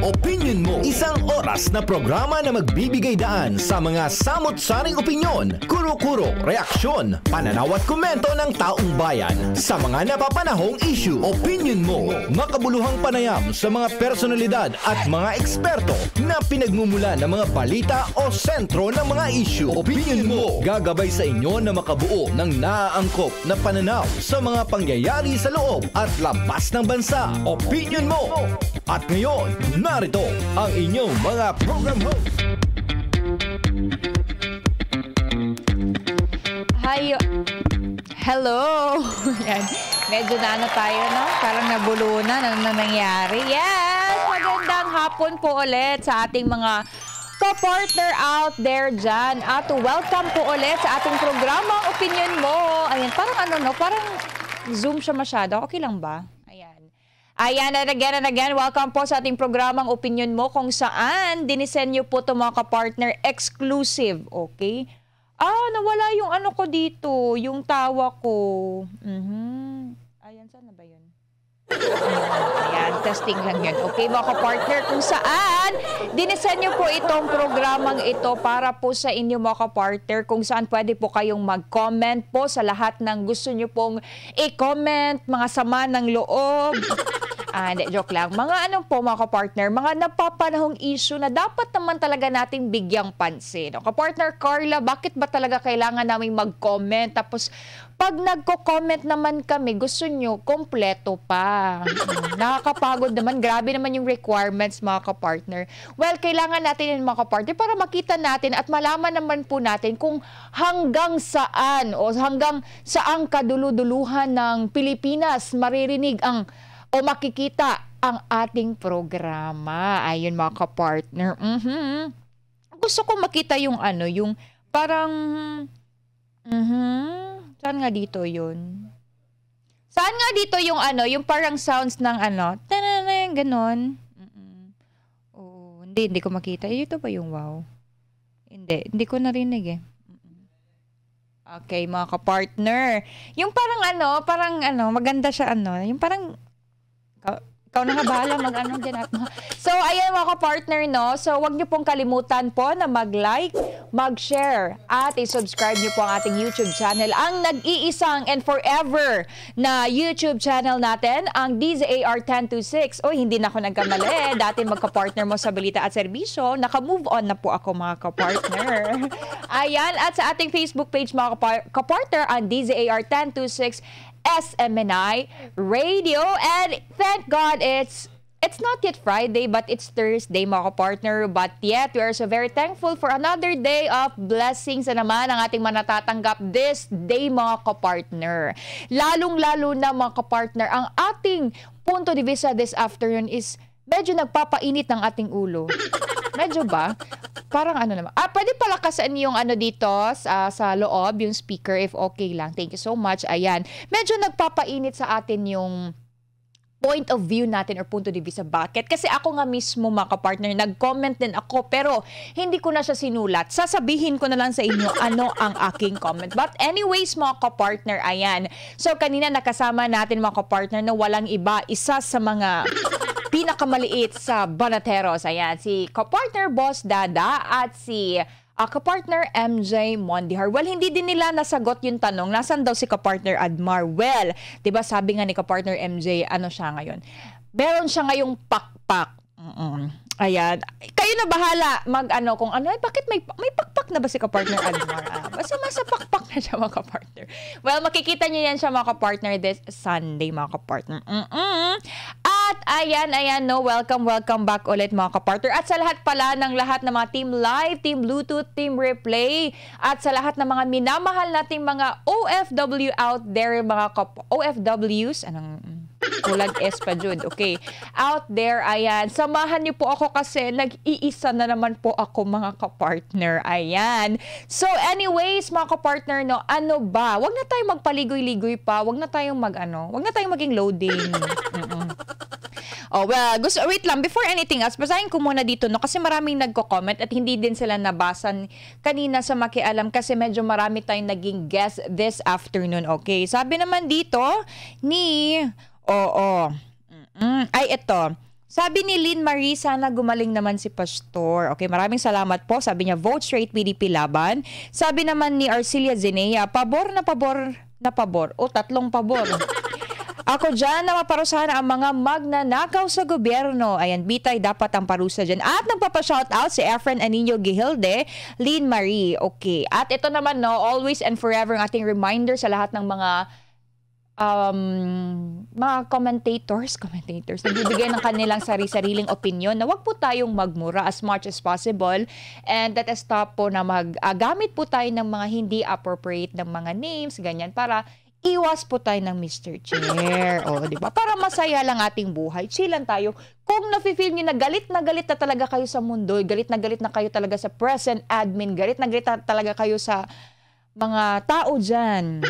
Opinion Mo. Isang oras na programa na magbibigay daan sa mga samot-saring opinyon, kuro-kuro, reaksyon, pananaw at komento ng taong bayan sa mga napapanahong issue. Opinion Mo. Makabuluhang panayam sa mga personalidad at mga eksperto na pinagmumula ng mga balita o sentro ng mga issue. Opinion Mo. Gagabay sa inyo na makabuo ng naaangkop na pananaw sa mga pangyayari sa loob at labas ng bansa. Opinion Mo. At ngayon, narito ang inyong mga program host. Hi. Hello. Yan. Medyo na tayo, no? Parang nabulunan. Ano nangyari? Yes! Magandang hapon po ulit sa ating mga ka-partner out there dyan. At welcome po ulit sa ating programang Opinion Mo. Ayan, parang ano, no? Parang Zoom siya masyado. Okay lang ba? Ayan, and again, welcome po sa ating programang Opinion Mo kung saan dinisenyo po ito mga ka-partner exclusive, okay? Nawala yung ano ko dito, yung tawa ko. Ayan, saan na ba yun? Ayan, testing lang yun. Okay, mga ka-partner, kung saan dinisenyo po itong programang ito para po sa inyo mga ka-partner, kung saan pwede po kayong mag-comment po sa lahat ng gusto nyo pong i-comment, mga sama ng loob. Hindi, joke lang. Mga ano po mga ka-partner, mga napapanahong issue na dapat naman talaga nating bigyang pansin. Ka-partner Carla, bakit ba talaga kailangan namin mag-comment? Tapos, pag nagko-comment naman kami, gusto nyo, kompleto pa. Nakakapagod naman. Grabe naman yung requirements mga ka-partner. Well, kailangan natin yung mga ka-partner para makita natin at malaman naman po natin kung hanggang saan o hanggang saang kaduluduluhan ng Pilipinas maririnig ang o makikita ang ating programa. Ayun mga ka-partner. Gusto ko makita yung ano, yung parang saan nga dito yun? Saan nga dito yung ano, yung parang sounds ng ano, tanana, ganon. Oh, hindi ko makita. Ito ba yung wow? Hindi ko narinig eh. Okay, mga ka-partner. Yung parang ano, maganda siya ano, yung parang ikaw na nga bahala mag-ano dyan at So, ayan mga ka-partner, no? So, wag niyo pong kalimutan po na mag-like, mag-share, at i-subscribe niyo po ang ating YouTube channel. Ang nag-iisang and forever na YouTube channel natin, ang DZAR 1026. Hindi na ako nagkamali. Dati magka-partner mo sa balita at serbisyo. Naka-move on na po ako mga ka-partner. Ayan, at sa ating Facebook page mga ka-partner, ang DZAR 1026 SMNI Radio, and thank God it's not yet Friday but it's Thursday mga ka-partner, but yet we are so very thankful for another day of blessings na naman ang ating manatatanggap this day mga ka-partner. Lalong-lalo na mga ka-partner, ang ating punto de vista this afternoon is medyo nagpapainit ng ating ulo. Medyo ba? Parang ano naman. Pwede palakasan yung ano dito sa loob, yung speaker if okay lang. Thank you so much. Ayan. Medyo nagpapainit sa atin yung point of view natin or punto de vista. Bakit? Kasi ako nga mismo mga ka-partner, nag-comment din ako pero hindi ko na siya sinulat. Sasabihin ko na lang sa inyo ano ang aking comment. But anyways mga ka-partner, ayan. So kanina nakasama natin mga ka-partner na walang iba, isa sa mga pinakamaliit sa Banateros. Ayan, si ka-partner Boss Dada at si ka-partner MJ Mondihar. Well, hindi din nila nasagot yung tanong, nasan daw si ka-partner Admar? Well, diba sabi nga ni ka-partner MJ, ano siya ngayon? Meron siya ngayong pakpak. Ayan. Kayo na bahala mag-ano kung ano. Bakit may pakpak na ba si ka-partner Admar? Basta masa pakpak na siya mga ka-partner. Well, makikita niyo yan siya mga ka-partner this Sunday mga ka-partner. At ayan, no, welcome back ulit mga ka-partner. At sa lahat pala ng lahat ng mga Team Live, Team Bluetooth, Team Replay, at sa lahat ng mga minamahal nating mga OFW out there, mga OFWs, kulag S pa Jud. Okay. Out there, ayan. Samahan niyo po ako kasi nag-iisa na naman po ako mga ka-partner. Ayan. So anyways, mga ka-partner, no, ano ba? Wag na tayong magpaligoy-ligoy pa. Wag na tayong wag na tayong maging loading. Well, wait lang. Before anything else, basahin ko muna dito, no? Kasi maraming nagko-comment at hindi din sila nabasan kanina sa Makialam kasi medyo marami tayong naging guest this afternoon. Okay. Sabi naman dito ni ay, ito. Sabi ni Lynn Marie, sana gumaling naman si Pastor. Okay, maraming salamat po. Sabi niya, vote straight PDP laban. Sabi naman ni Arcilia Zenea, pabor na pabor na pabor. O, 3 pabor. Ako dyan na maparusahan ang mga magnanakaw sa gobyerno. Ayan, bitay dapat ang parusa dyan. At nagpapa-shoutout si Efren Anino Gihilde, Lynn Marie. Okay, at ito naman, no, always and forever ang ating reminder sa lahat ng mga commentators nagbibigay ng kanilang sariling opinion na wag po tayong magmura as much as possible, and that is stop po na gamit po tayo ng mga hindi appropriate ng mga names, ganyan, para iwas po tayo ng Mr. Chair. O, di ba? Para masaya lang ating buhay. Chill lang tayo. Kung nafe-feel nyo na galit na talaga kayo sa mundo, galit na kayo talaga sa present admin, galit na talaga kayo sa mga tao dyan.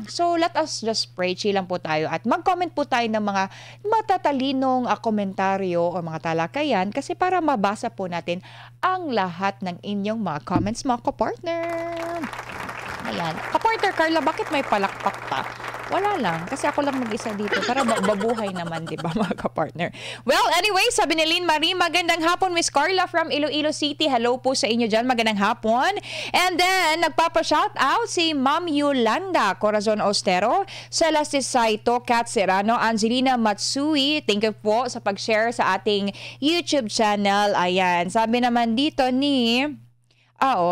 So, let us just pray. Chill lang po tayo. At mag-comment po tayo ng mga matatalinong komentaryo o mga talakayan kasi para mabasa po natin ang lahat ng inyong mga comments, mga kapartner. Ayan. Kapartner Carla, bakit may palakpak pa? Wala lang. Kasi ako lang mag-isa dito. Para babuhay naman, di ba, mga kapartner? Well, anyway, sabi ni Lynn Marie, magandang hapon, Miss Carla from Iloilo City. Hello po sa inyo dyan. Magandang hapon. And then, nagpapa-shoutout si Ma'am Yolanda Corazon Ostero, Celeste Saito, Kat Serrano, Angelina Matsui. Thank you po sa pag-share sa ating YouTube channel. Ayan. Sabi naman dito ni...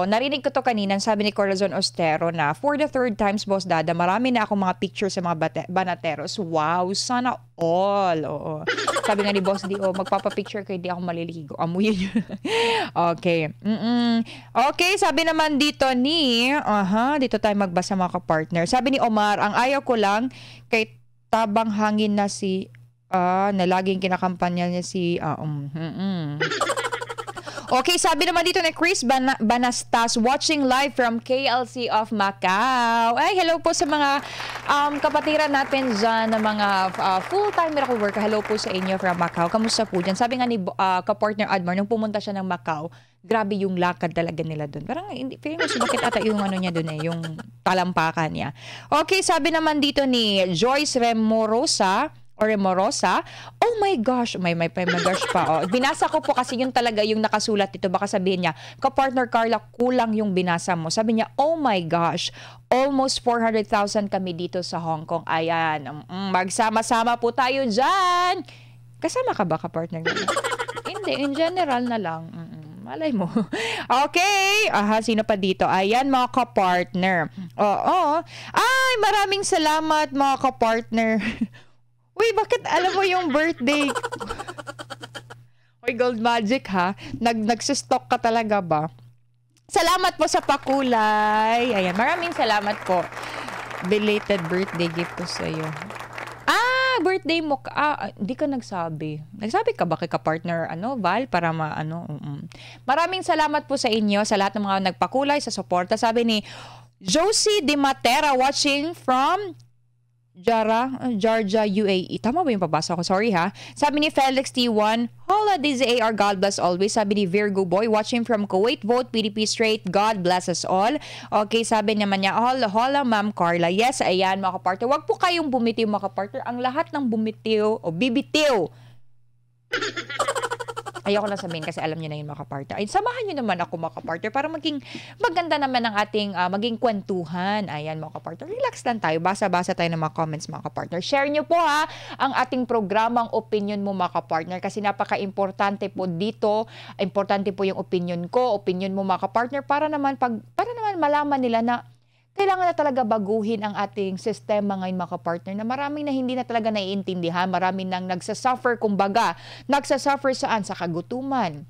narinig ko to kanina, sabi ni Corazon Ostero na for the 3rd times, Boss Dada, marami na akong mga pictures sa mga banateros. Wow, sana all. Oo. Sabi nga ni Boss D, magpapapicture kayo, di ako maliligo. Amuyin nyo. Okay. Okay, sabi naman dito ni, dito tayo magbasa mga kapartner. Sabi ni Omar, ang ayaw ko lang kay tabang hangin na na laging kinakampanya niya Okay, sabi naman dito ni Chris Banastas, watching live from KLC of Macau. Ay, hello po sa mga kapatiran natin dyan na mga full-time miracle worker. Hello po sa inyo from Macau. Kamusta po dyan? Sabi nga ni kapartner Admar, nung pumunta siya ng Macau, grabe yung lakad talaga nila doon. Parang, feeling ko sumakit ata yung ano niya doon yung talampakan niya. Okay, sabi naman dito ni Joyce Remorosa, oh my gosh, may gosh pa. Binasa ko po kasi yun talaga yung nakasulat dito. Baka sabihin niya, kapartner Carla, kulang yung binasa mo. Sabi niya, oh my gosh, almost 400,000 kami dito sa Hong Kong. Ayan, magsama-sama po tayo dyan. Kasama ka ba, kapartner? Hindi, in general na lang. Malay mo. Okay. Sino pa dito? Ayan, mga kapartner. Ay, maraming salamat, mga kapartner. Uy, bakit alam mo yung birthday? Uy, Gold Magic ha? Nagsistock ka talaga ba? Salamat po sa pakulay. Ayan, maraming salamat po. Belated birthday gift ko sa'yo. Birthday mo ka. Hindi ka nagsabi. Nagsabi ka ba kay ka-partner, Val? Para Maraming salamat po sa inyo, sa lahat ng mga nagpakulay, sa suporta. Sabi ni Josie Di Matera watching from Georgia, UAE. Tama ba yung pabasa ko? Sorry ha. Sabi ni Felix T1, hola DZAR, God bless always. Sabi ni Virgo Boy, watching from Kuwait, vote PDP straight, God bless us all. Okay, sabi naman niya, hola Ma'am Carla. Yes, ayan mga kapartner. Huwag po kayong bumitiw mga kapartner. Ang lahat ng bumitiw o bibitiw. Ayoko na sabihin kasi alam niyo na yung mga kapartner. Ay, samahan niyo naman ako mga kapartner para maging maganda naman ang ating maging kwentuhan. Ayan mga kapartner. Relax lang tayo. Basa-basa tayo ng mga comments mga kapartner. Share niyo po ha ang ating programang opinion mo mga kapartner kasi napaka-importante po dito. Importante po yung opinion ko, opinion mo mga kapartner para naman malaman nila na kailangan na talaga baguhin ang ating sistema ngayon mga kapartner na maraming na hindi na talaga naiintindihan, maraming nang nagsasuffer, kumbaga, nagsasuffer saan? Sa kagutuman.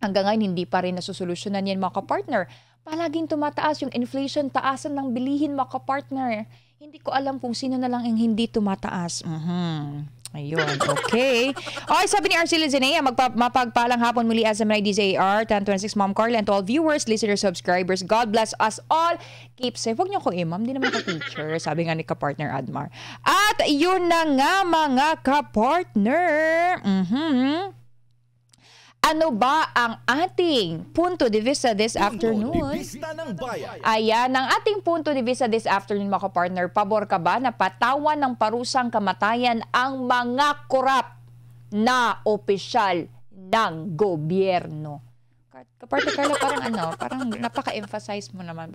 Hanggang ngayon, hindi pa rin nasusolusyonan yan mga kapartner. Palaging tumataas yung inflation, taasan ng bilihin mga kapartner. Hindi ko alam kung sino na lang ang hindi tumataas. Ayun, okay. Okay, sabi ni Arcelia Zenea, mapagpalang hapon muli as my DZAR, 1026 Mom Carla, and to all viewers, listeners, subscribers. God bless us all. Keep safe. Huwag niyo ko ma'am, di naman ka-teacher. Sabi nga ni ka-partner Admar. At yun na nga mga ka-partner. Ano ba ang ating punto de vista this afternoon? Ayan, ang ating punto de vista this afternoon mga kapartner. Pabor ka ba na patawan ng parusang kamatayan ang mga korap? na opisyal ng gobyerno. Kapartner Carla, parang napaka-emphasize mo naman.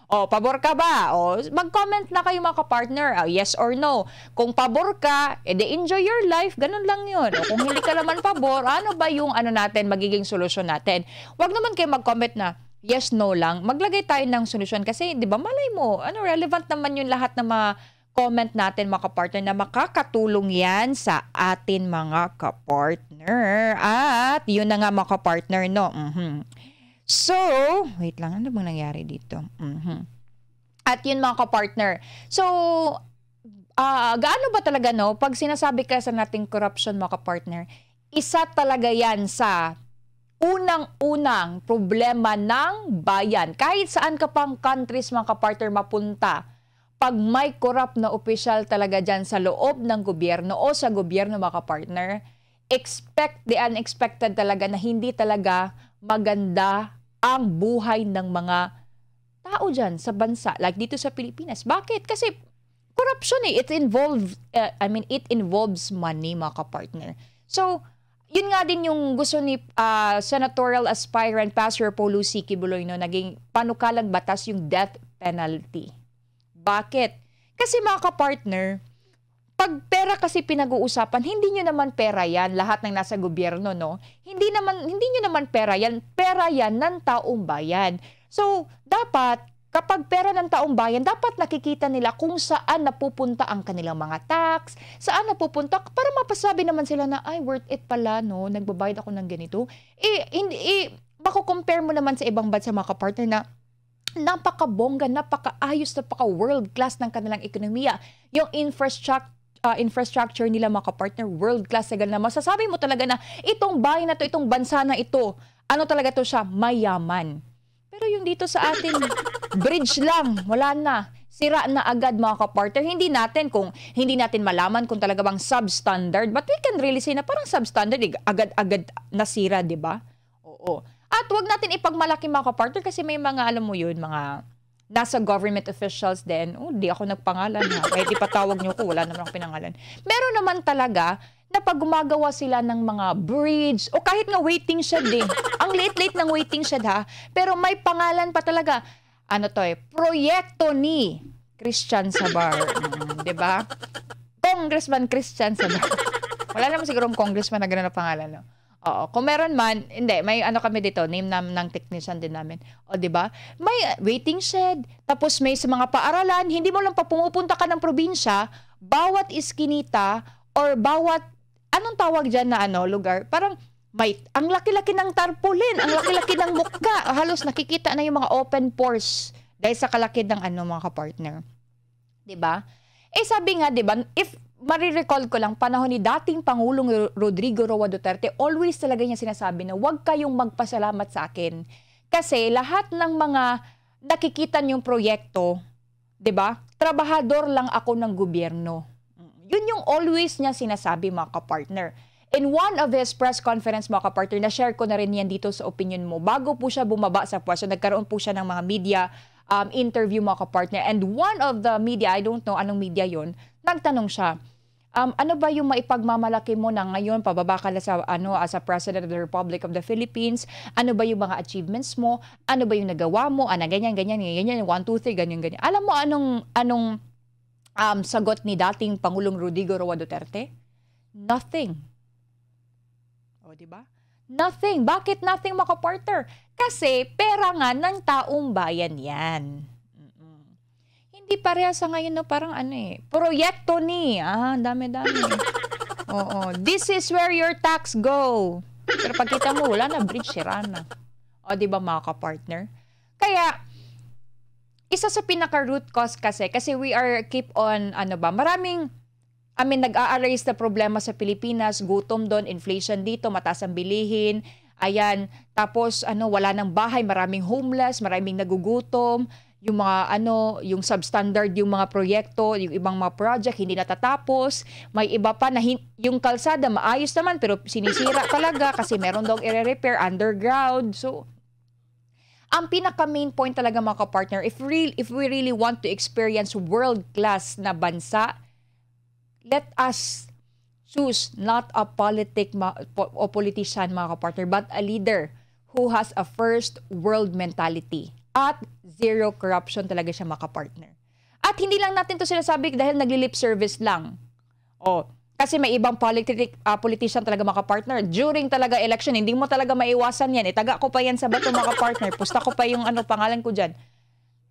O, pabor ka ba? O, mag-comment na kayo mga kapartner. Yes or no. Kung pabor ka, edi enjoy your life. Ganun lang yun. O, kung hindi ka naman pabor, ano ba yung natin, magiging solusyon natin? Huwag naman kayo mag-comment na yes, no lang. Maglagay tayo ng solusyon kasi, di ba, malay mo, relevant naman yung lahat na comment natin mga kapartner na makakatulong yan sa atin mga kapartner. At yun na nga mga kapartner, no? So, wait lang, ano bang nangyari dito? At yun mga kapartner. So, gaano ba talaga, no? Pag sinasabi ka sa nating corruption mga kapartner, isa talaga yan sa unang-unang problema ng bayan. Kahit saan ka pang countries mga kapartner mapunta, pag may corrupt na opisyal talaga dyan sa loob ng gobyerno o sa gobyerno mga kapartner, expect the unexpected talaga na hindi talaga maganda ang buhay ng mga tao dyan sa bansa. Like dito sa Pilipinas. Bakit? Kasi corruption it involves money mga kapartner. So, yun nga din yung gusto ni senatorial aspirant Pastor Paul Lucy Kibuloy, no, naging panukalang batas yung death penalty. Bakit? Kasi mga kapartner, pag pera kasi pinag-uusapan, hindi nyo naman pera yan, lahat ng nasa gobyerno, no? Hindi nyo naman pera yan ng taong bayan. So, dapat, kapag pera ng taong bayan, dapat nakikita nila kung saan napupunta ang kanilang mga tax, saan napupunta, para mapasabi naman sila na, ay, worth it pala, no? Nagbabayad ako ng ganito. Mako-compare mo naman sa ibang bansa mga kapartner na napakabongga, napakaayos, napaka-world class ng kanilang ekonomiya. Yung infrastructure nila mga kapartner, world class na masasabi mo talaga na itong bayan na to, itong bansa na ito, talaga to siya, mayaman. Pero yung dito sa atin, bridge lang, wala na. Sira na agad mga kapartner. Hindi natin malaman kung talaga bang substandard, but we can really say na parang substandard, agad-agad nasira, di ba? Oo. At wag natin ipagmalaki mga kapartner kasi may mga, alam mo yun, mga nasa government officials din. Di ako nagpangalan ha. Kahit ipatawag nyo ko, wala naman akong pinangalan. Meron naman talaga na pag gumagawa sila ng mga bridge o kahit nga waiting shed din. Ang late-late ng waiting shed ha. Pero may pangalan pa talaga. Proyekto ni Christian Sabar. Diba? Congressman Christian Sabar. Wala naman sigurong congressman na gano'n na pangalan, no? Oo, kung meron man, hindi, may kami dito, name ng technician din namin. O, di ba? May waiting shed, tapos may sa mga paaralan, hindi mo lang pa pumupunta ka ng probinsya, bawat iskinita, or bawat, anong tawag dyan na lugar, parang ang laki-laki ng tarpaulin, ang laki-laki ng mukha, halos nakikita na yung mga open pores, dahil sa kalakid ng mga kapartner. Di ba? Sabi nga, di ba, if marirecall ko lang, panahon ni dating Pangulong Rodrigo Roa Duterte, always talaga niya sinasabi na huwag kayong magpasalamat sa akin. Kasi lahat ng mga nakikita niyong proyekto, di ba? Trabahador lang ako ng gobyerno. Yun yung always niya sinasabi mga kapartner. In one of his press conference mga kapartner, na-share ko na rin yan dito sa opinion mo, bago po siya bumaba sa pwesto, nagkaroon po siya ng mga media interview mga kapartner. And one of the media, I don't know anong media yon, nagtanong siya, ano ba yung maipagmamalaki mo na ngayon, pababa ka na sa, as a President of the Republic of the Philippines, ano ba yung mga achievements mo, ano ba yung nagawa mo, ganyan, 1, 2, 3, ganyan. Alam mo anong sagot ni dating Pangulong Rodrigo Roa Duterte? Nothing. O, diba? Nothing. Bakit nothing mga kapartner? Kasi pera nga ng taong bayan yan. Hindi pareha sa ngayon, no, parang proyekto ni. Dami-dami. Oo. This is where your tax go. Pero pagkita mo, wala na, bridge, sira na. O, diba mga kapartner? Kaya, isa sa pinaka-root cause kasi we are keep on, maraming, nag-a-arise na problema sa Pilipinas, gutom doon, inflation dito, mataas ang bilihin, ayan, tapos, wala ng bahay, maraming homeless, maraming nagugutom, yung mga yung substandard yung mga proyekto, yung ibang mga project hindi natatapos. May iba pa na yung kalsada maayos naman pero sinisira talaga kasi meron daw i-repair underground. So ang pinaka main point talaga mga kapartner, if we really want to experience world class na bansa, let us Choose not a politician, mga kapartner, but a leader who has a first world mentality at zero corruption talaga siya, mga kapartner. At hindi lang natin to sinasabi dahil nagli-lip service lang. Kasi may ibang politician talaga, mga kapartner. During talaga election, hindi mo talaga maiwasan yan. Itaga ko pa yan sa bato, mga kapartner. Pusta ko pa yung pangalan ko dyan.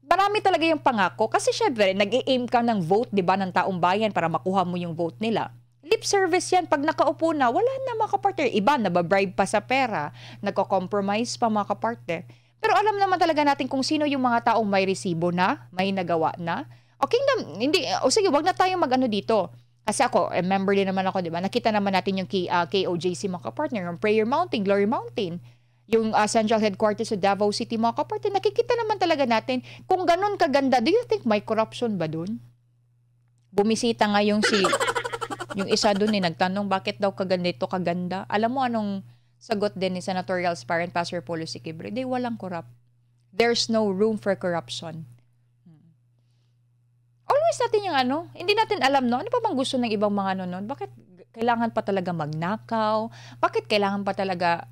Marami talaga yung pangako. Kasi syempre, nag-aim ka ng vote, di ba, ng taong bayan para makuha mo yung vote nila. Lip service yan. Pag nakaupo na, wala na, mga kapartner. Iba, nababribe pa sa pera. Nagko-compromise pa, mga kapartner. Pero alam naman talaga natin kung sino yung mga taong may resibo na, may nagawa na. Okay na, hindi, sige, wag na tayong mag-ano dito. Kasi ako, member din naman ako, di ba? Nakita naman natin yung KOJC, mga kapartner, yung Prayer Mountain, Glory Mountain, yung Central Headquarters sa Davao City, mga kapartner. Nakikita naman talaga natin kung ganun kaganda. Do you think may corruption ba dun? Bumisita nga yung isa dun nagtanong bakit daw kaganito kaganda. Alam mo anong sagot din ni Senatorial Aspirant Pastor Polo Siquebre? Di walang corrupt. There's no room for corruption. Always natin yung hindi natin alam, no? Ano pa bang gusto ng ibang mga nun? Bakit kailangan pa talaga magnakaw? Bakit kailangan pa talaga,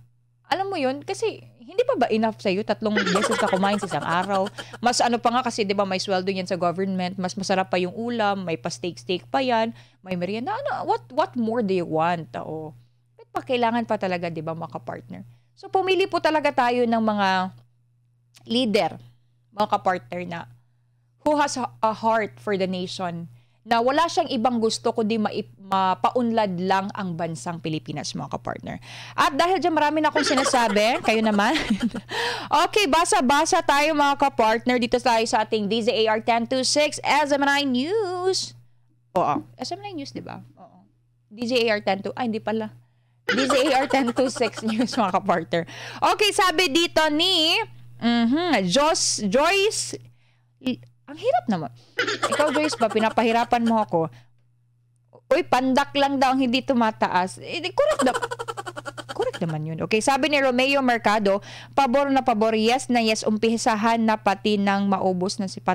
alam mo yun? Kasi hindi pa ba enough sa'yo? 3 beses ka kumain sa isang araw. Mas pa nga kasi, di ba, may sweldo yan sa government. Mas masarap pa yung ulam. May pa-steak pa yan. May merienda. What more do you want? Bakit pa kailangan pa talaga, di ba, mga kapartner? So, pumili po talaga tayo ng mga leader, mga kapartner na who has a heart for the nation, na wala siyang ibang gusto kundi mapaunlad lang ang bansang Pilipinas, mga kapartner. At dahil dyan marami na akong sinasabi, kayo naman. Okay, basa-basa tayo, mga kapartner. Dito tayo sa ating DZAR 1026 SMNI News. SMNI News, di ba? DZAR 102, hindi pala. DZAR 1026 News, mga kapartner. Okay, sabi dito ni Joyce. Ang hirap naman. Ikaw, Joyce, ba, pinapahirapan mo ako. Uy, pandak lang daw ang hindi tumataas. Correct naman yun. Okay, sabi ni Romeo Mercado, pabor na pabor, yes na yes, umpisahan na pati nang maubos na sila.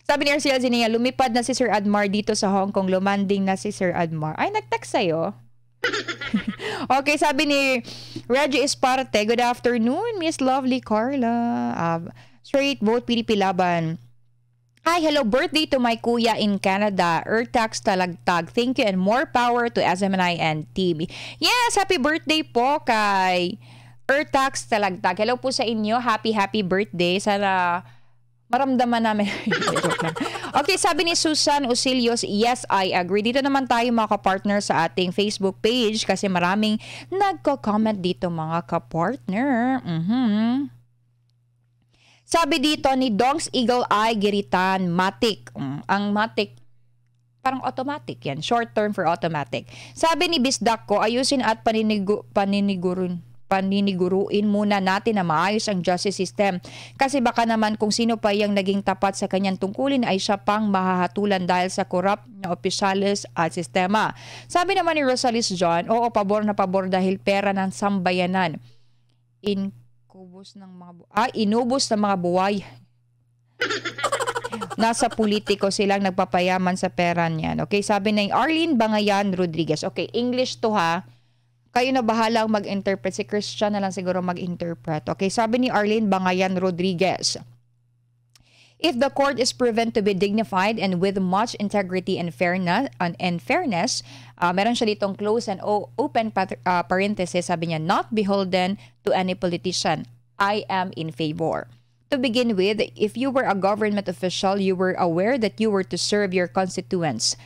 Sabi ni Arcel Zinia, lumipad na si Sir Admar dito sa Hong Kong, lumanding na si Sir Admar. Ay, nag-text sa'yo. Okay, sabi ni Reggie Esparte, good afternoon, Miss Lovely Carla. Straight vote PDP laban. Hi, hello, birthday to my kuya in Canada. Ertax Talagtag. Thank you and more power to SMNI and team. Yes, happy birthday po kay Ertax Talagtag. Hello po sa inyo. Happy birthday. Sana maramdaman namin. Okay, sabi ni Susan Usilios, yes, I agree. Dito naman tayo, mga kapartner, sa ating Facebook page kasi maraming nagko-comment dito, mga kapartner. Sabi dito ni Dongs Eagle Eye Giritan, Matic. Ang Matic, parang automatic yan. Short term for automatic. Sabi ni Bisdak ko, ayusin at paniniguruin muna natin na maayos ang justice system. Kasi baka naman kung sino pa yung naging tapat sa kanyang tungkulin ay siya pang mahahatulan dahil sa corrupt na opisyalis at sistema. Sabi naman ni Rosalis John, oo, pabor na pabor dahil pera ng sambayanan. Inubos ng mga buhay. Nasa politiko silang nagpapayaman sa pera niyan. Okay, sabi ni Arlene Bangayan Rodriguez. Okay, English to ha. Kayo na bahalang mag-interpret. Si Christian na lang siguro mag-interpret. Okay, sabi ni Arlene Bangayan Rodriguez. If the court is proven to be dignified and with much integrity and fairness, meron siya ditong close and open parenthesis, sabi niya, not beholden to any politician. I am in favor. To begin with, if you were a government official, you were aware that you were to serve your constituents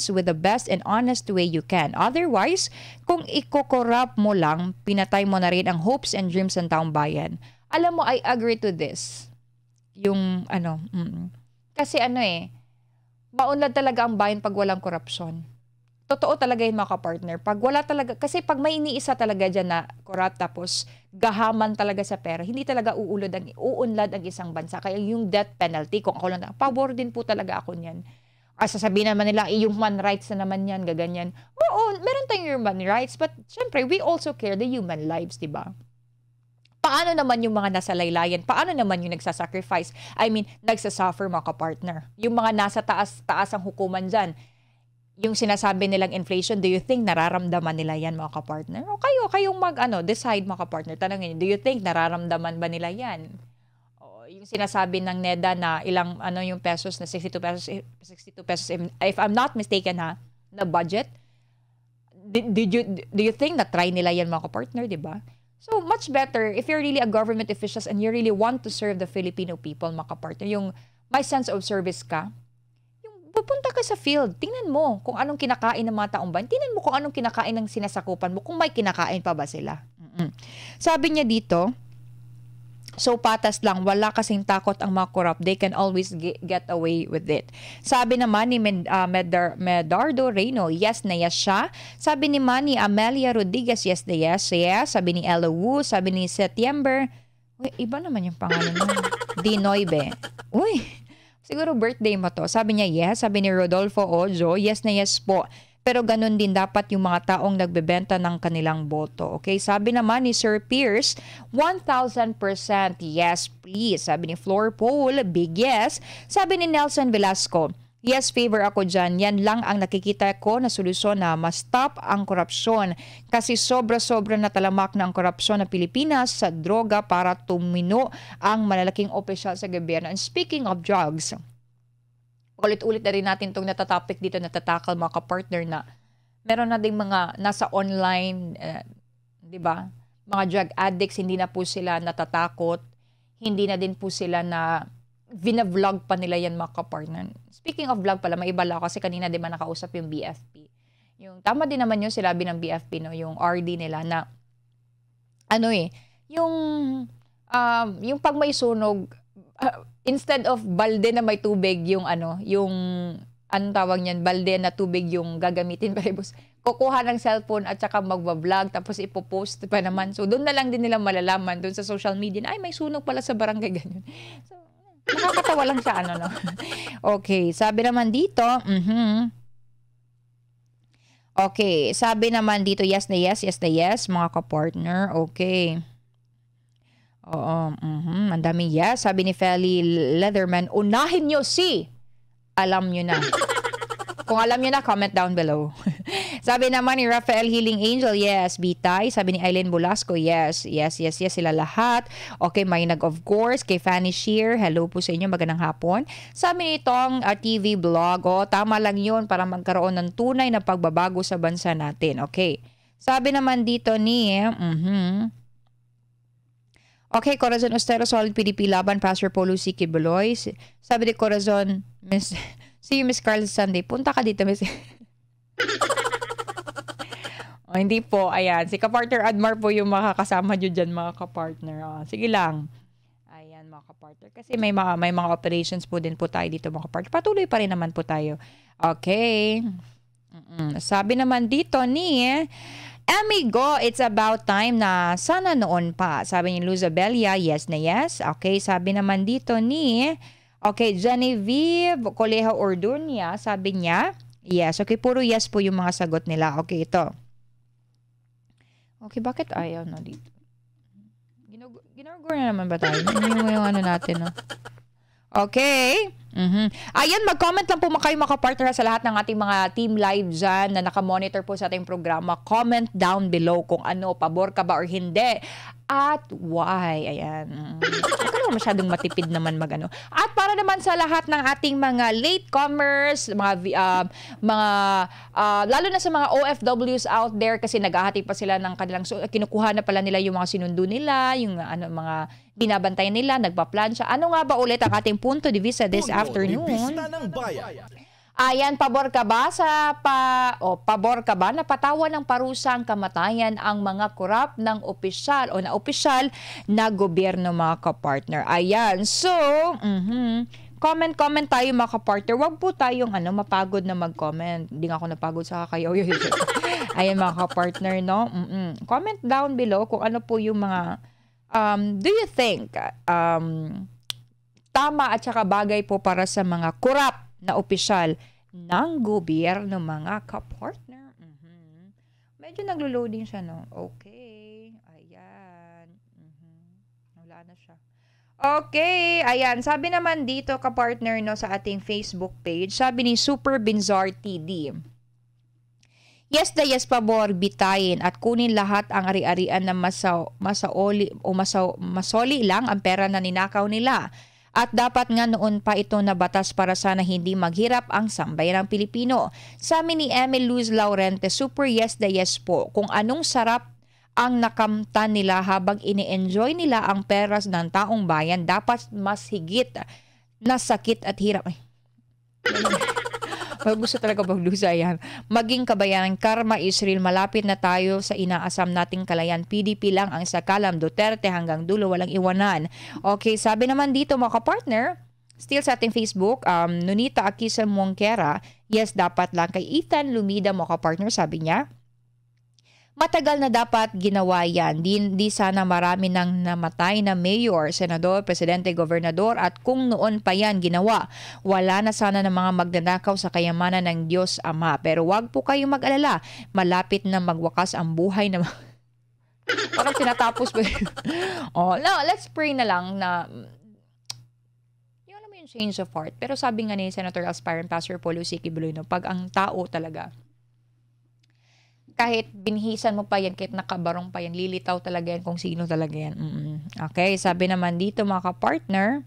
with the best and honest way you can. Otherwise, kung iko-corrupt mo lang, pinatay mo na rin ang hopes and dreams ng taong bayan. Alam mo, I agree to this. Kasi maunlad talaga ang bayan pag walang korupsyon. Totoo talaga yun, mga kapartner. Pag wala talaga, kasi pag may iniisa talaga dyan na corrupt tapos gahaman talaga sa pera, hindi talaga uunlad ang isang bansa. Kaya yung death penalty, kung ako lang, pabor din po talaga ako niyan. Sasabihin naman nila, yung human rights na naman yan, gaganyan. Oo, meron tayong human rights, but syempre, we also care the human lives, diba? Paano naman yung mga nasa laylayan? Paano naman yung nagsasacrifice? I mean, nagsasuffer, mga kapartner. Yung mga nasa taas ang hukuman dyan. yung sinasabi nilang inflation, do you think nararamdaman nila yan, mga kapartner? O kayong decide, mga kapartner. Tanongin niyo, do you think nararamdaman ba nila yan? O, yung sinasabi ng NEDA na ilang, yung pesos, na 62 pesos, if I'm not mistaken na budget, do you think na-try nila yan, mga kapartner, di ba? So, much better, if you're really a government official and you really want to serve the Filipino people, mga kapartner, yung may sense of service ka, pupunta ka sa field, tingnan mo kung anong kinakain ng mga taong bayan, tingnan mo kung anong kinakain ng sinasakupan mo, kung may kinakain pa ba sila. Sabi niya dito, so patas lang, wala kasing takot ang mga corrupt, they can always get away with it. Sabi naman ni Medardo Reyno, yes na yes siya. Sabi ni Manny Amelia Rodriguez, yes na yes. Sabi ni Ella Wu, sabi ni September, iba naman yung pangalan mo. Dinoybe. Siguro birthday mo to. Sabi niya, yes. Sabi ni Rodolfo Ojo, yes na yes po. Pero ganun din dapat yung mga taong nagbebenta ng kanilang boto. Okay? Sabi naman ni Sir Pierce, 1,000% yes, please. Sabi ni Flor Paul, big yes. Sabi ni Nelson Velasco, yes, favor ako dyan. Yan lang ang nakikita ko na solusyon na ma-stop ang korupsyon. Kasi sobra-sobra na talamak na ang korupsyon ng Pilipinas sa droga para tumino ang malalaking opisyal sa gobyerno. And speaking of drugs, ulit-ulit na rin natin itong natatopic dito, natatakal mga kapartner na meron na ding mga nasa online, di ba? Mga drug addicts, hindi na po sila natatakot. Hindi na din po sila na vina-vlog pa nila yan, mga kapartner. Speaking of vlog pala, may iba lang kasi kanina di ba nakausap yung BFP. Yung, tama din naman yung sinabi ng BFP, no? Yung RD nila na, yung pag may sunog, instead of balde na may tubig, anong tawag niyan, balde na tubig yung gagamitin, kukuha ng cellphone at saka magbablog, tapos ipopost pa naman. So, doon na lang din nila malalaman, doon sa social media, ay, may sunog pala sa barangay, ganyan. So, nakakatawa lang siya, no? Okay, sabi naman dito, okay, sabi naman dito, yes na yes, yes na yes, mga kapartner, okay. Oo, ang dami yes. Sabi ni Feli Leatherman, unahin nyo si, alam nyo na. Kung alam nyo na, comment down below. Sabi naman ni Rafael Healing Angel, yes. Bitay. Sabi ni Aileen Bulasco, yes. Yes, yes, yes, sila lahat. Okay, Maynag of course. Kay Fanny Shear, hello po sa inyo, magandang hapon. Sabi nitong TV blog, tama lang yun para magkaroon ng tunay na pagbabago sa bansa natin. Okay. Sabi naman dito ni, okay, Corazon Ostero, solid PDP laban, Pastor Polo C. Kibuloy. Sabi ni Corazon, see you, Miss Carl Sunday. Punta ka dito, Miss. Hindi po, ayan. Si Kapartner Admar po yung makakasama nyo dyan, mga kapartner. Sige lang. Ayan, mga kapartner. Kasi may mga operations po din po tayo dito, mga kapartner. Patuloy pa rin naman po tayo. Okay. Sabi naman dito ni Amigo, it's about time na sana noon pa. Sabi ni Luzabelia, yes na yes. Okay, sabi naman dito ni, okay, Genevieve Colejo Ordunia, sabi niya, yes. Okay, puro yes po yung mga sagot nila. Okay, ito. Okay, bakit ayaw na dito? Ginagawa na naman ba tayo? Yung natin, no? Okay. Ayan, mag-comment lang po kayo mga kapartner sa lahat ng ating mga team live dyan na nakamonitor po sa ating programa. Comment down below kung pabor ka ba or hindi. At why? Ayan. Huwag ka naman masyadong matipid naman magano. At para naman sa lahat ng ating mga latecomers, lalo na sa mga OFWs out there kasi naghahati pa sila ng kanilang, kinukuha na pala nila yung mga sinundo nila, yung mga binabantayan nila, nagpa-plansya. Ano nga ba ulit ang ating punto de vista this afternoon? Ayan, pabor ka ba pabor ka ba na patawan ng parusang kamatayan ang mga korap ng opisyal o na opisyal na gobyerno, mga kapartner? Ayan, so, comment tayo, mga kapartner. Huwag po tayong mapagod na mag-comment. Hindi nga ako napagod sa kakayaw. Ayan, mga kapartner, no? Comment down below kung ano po yung mga do you think tama at saka bagay po para sa mga korap na opisyal ng gobyerno, mga kapartner? Medyo naglo-loading siya, no? Okay. Ayan. Wala na siya. Okay. Ayan. Sabi naman dito, kapartner, no, sa ating Facebook page, sabi ni Super Binzar TD. Yes na yes pabor, bitayin at kunin lahat ang ari-arian na masoli lang ang pera na ninakaw nila. At dapat nga noon pa ito na batas para sana hindi maghirap ang sambayanang Pilipino. Sabi ni Emil Luz Laurente, super yes na yes po. Kung anong sarap ang nakamtan nila habang ini-enjoy nila ang peras ng taong bayan, dapat mas higit na sakit at hirap. Gusto talaga maglusa yan. Maging kabayanan, karma Israel, malapit na tayo sa inaasam nating kalayan. PDP lang ang sakalam, Duterte hanggang dulo, walang iwanan. Okay, sabi naman dito mga kapartner, still sa ating Facebook, Nunita Akisa Mongkera, yes, dapat lang. Kay Ethan Lumida mga kapartner, sabi niya, matagal na dapat ginawa yan. Di sana marami nang namatay na mayor, senador, presidente, gobernador at kung noon pa yan ginawa, wala na sana ng mga magnanakaw sa kayamanan ng Diyos Ama. Pero wag po kayong mag-alala, malapit na magwakas ang buhay na... Parang tinatapos pa oh, no, let's pray na lang na yung alam mo yung change of heart. Pero sabi nga ni Senator Aspirant Pastor Paulo C. Quiboloy, pag ang tao talaga kahit binhisan mo pa yan, kahit nakabarong pa yan, lilitaw talaga yan kung sino talaga yan. Okay, sabi naman dito mga ka-partner,